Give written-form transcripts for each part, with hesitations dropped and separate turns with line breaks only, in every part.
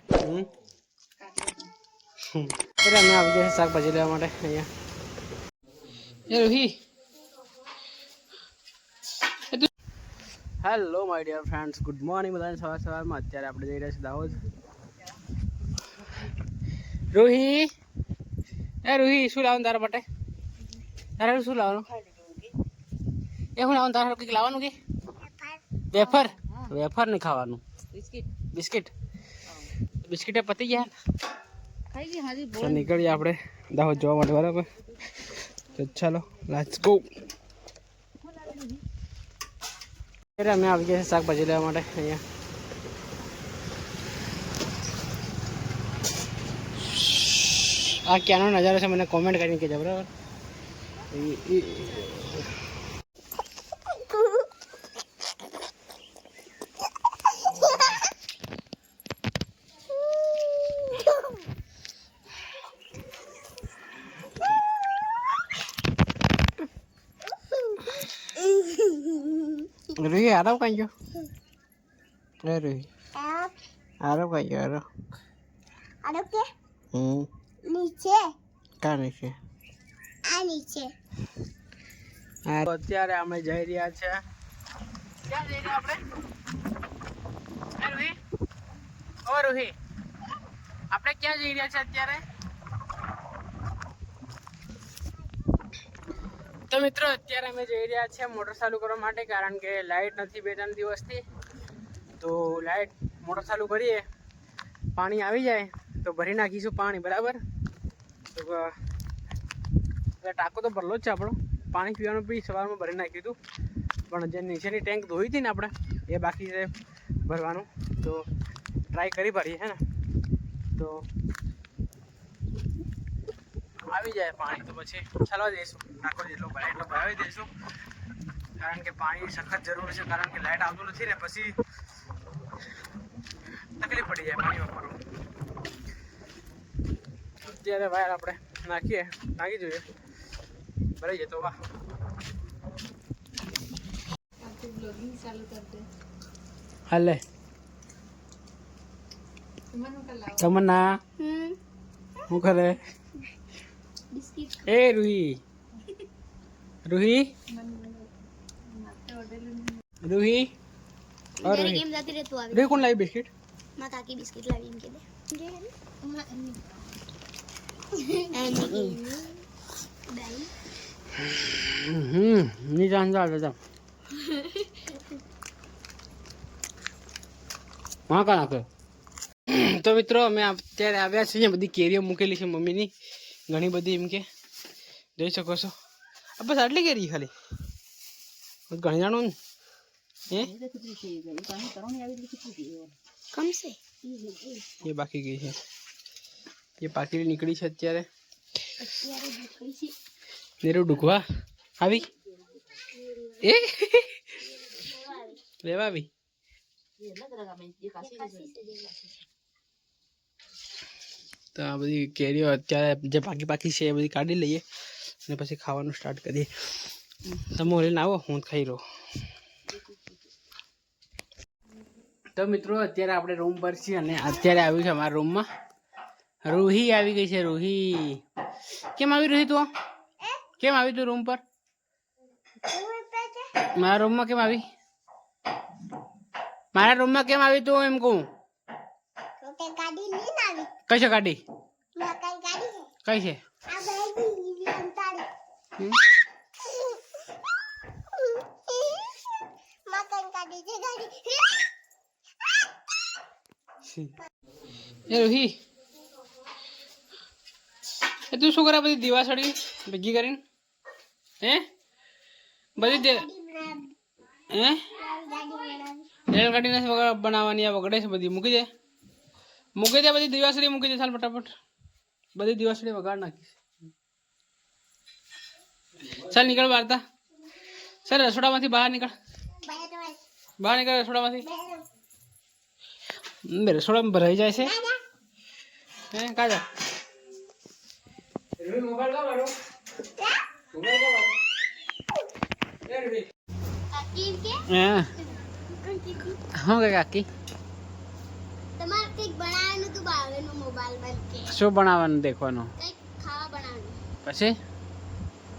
એટલે અમે આવી ગયા શાકભાજી લેવા માટે અહીંયા. એ Ruhi, hello my dear friends, good morning બધાને. સવારમાં અત્યારે આપણે જઈ રહ્યા છીએ દાહોદ. રૂહી, એ રૂહી, શું લાવવાનું તારા માટે? તારે શું લાવવાનું? એ શું લાવવાનું તારે? કંઈક લાવવાનું કે વેફર? વેફર નહીં ખાવાનું, બિસ્કિટ. બિસ્કિટ પતી ગયા. તો નીકળીએ આપણે દાહોદ જવા માટે, બરાબર? તો ચાલો લેટ્સ ગો. અમે આવી ગયા શાકભાજી લેવા માટે અહીંયા. આ ક્યાંનો નજારો છે મને કોમેન્ટ કરીને કહેજો, બરાબર? રૂહી આરો કઈ ગયો? એ રૂહી આરો કઈ ગયો? આરો
આરો કે નીચે
કા નીચે?
આ નીચે.
અત્યારે અમે જઈ રહ્યા છે. ક્યાં જઈ રહ્યા આપણે? એ રૂહી, ઓ રૂહી, આપણે ક્યાં જઈ રહ્યા છે અત્યારે? તો મિત્રો અત્યારે અમે જઈ રહ્યા છીએ મોટર ચાલુ કરવા માટે, કારણ કે લાઇટ નથી 2-3 દિવસથી. તો લાઇટ મોટર ચાલુ કરીએ, પાણી આવી જાય તો ભરી નાખીશું પાણી, બરાબર? તો ટાંકો તો ભરલો જ છે આપણો. પાણી પીવાનું બી સવારમાં ભરી નાખ્યું હતું, પણ જે નીચેની ટેન્ક ધોઈ હતી ને આપણે, એ બાકી છે ભરવાનું. તો ટ્રાય કરી ભરીએ, હે ને? તો આવી જાય પાણી તો પછી ચાલવા દઈશું. ટાંકો જેટલો ભરાય એટલો ભરાવી દઈશું, કારણ કે પાણી સખત જરૂર છે. કારણ કે લાઇટ આવતું નથી ને પછી તકલીફ પડી જાય પાણી વાપરવું. અત્યારે વાયર આપણે નાખી જોઈએ, ભરાઈ જાય તો વાહ. હાલે તમન્ના શું કરે? એ રૂહી, રૂહી, રૂહી, રૂહી કોણ લાવી બિસ્કિટ?
માં કાકી બિસ્કિટ લાવી એમ કે દે.
ની જાન જા હા કા નાખે. તો મિત્રો અમે અત્યારે આવ્યા છીએ, બધી કેરીઓ મૂકેલી છે મમ્મીની, ઘણી બધી, એમ કે જોઈ શકો છો. બસ આટલી કેરી ખાલી? ઘણી જાણો ને એ બાકી ગઈ છે, એ પાકી નીકળી છે અત્યારે. નીરુ ડુકવા આવી એ લેવા આવી. તો આ બધી કેરીઓ અત્યારે જે પાકી છે એ બધી કાઢી લઈએ અને પછી ખાવાનું સ્ટાર્ટ કરીએ. તમે લઈને આવો, હું ખાઈ રહું. તો મિત્રો અત્યારે આપણે રૂમ પર છીએ અને અત્યારે આવ્યું છે અમારા રૂમમાં રૂહી આવી ગઈ છે. રૂહી કેમ આવી? રૂહી તું કેમ આવી? તું રૂમ પર મારા રૂમમાં કેમ આવી? મારા રૂમમાં કેમ આવી તું? એમ કહું. કઈ છે ગાડી? કઈ છે? એ રૂહી, એ તું શું કરે બધી દિવાસળી ભેગી કરીને? હે બધી હે રેલગાડી નથી બનાવવાની, આ વગડે છે બધી. મૂકી દે બધી દિવાસળી મૂકી દે. ચાલ ફટાફટ બધી દિવાસળી વગાડ નાખી. ચાલ નીકળ બહાર. ચાલ રસોડામાંથી બહાર નીકળ, રસોડામાંથી. રસોડામાં ભરાઈ જાય છે. હે કાજા મોબાઈલ કા મારો મોબાઈલ કા મારો એ રૂહી કાકી કે હા કે કાકી
તમારે કંઈક બનાવવાનું તો બાવેનો મોબાઈલ બંધ કે
શું બનાવવાનું દેખવાનું
કંઈક ખાવા બનાવવાનું
પછી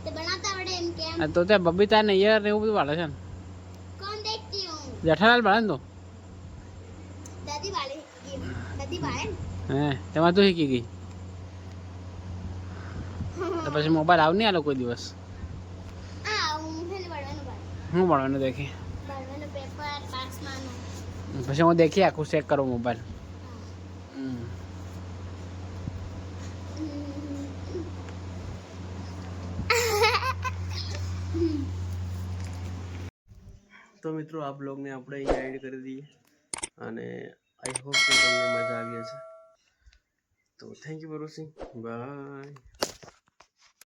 તે બનાવતા આવડે એમ કેમ
આ તો ત્યાં બબીતા ને ઈયર ને એવું બધું વાળે છે ને
કોણ દેખતી હું
જેઠાલાલ ભણે ને તો
દાદી વાળે દાદી વાળે
હે તેમાં તું શીખી ગઈ તો પછી મોબાઈલ આવ નહીં આલો કોઈ દિવસ
આ હું છે ને ભણવાનું બાર
હું ભણવાનું દેખી
ભણવાનું પેપર પાસમાંનું
પછી હું દેખી આખું ચેક કરું મોબાઈલ તો મિત્રો આ બ્લોગને આપણે અહીંયા એડ કરી દઈએ અને આઈ હોપ કે તમને મજા આવી હશે તો thank you for watching bye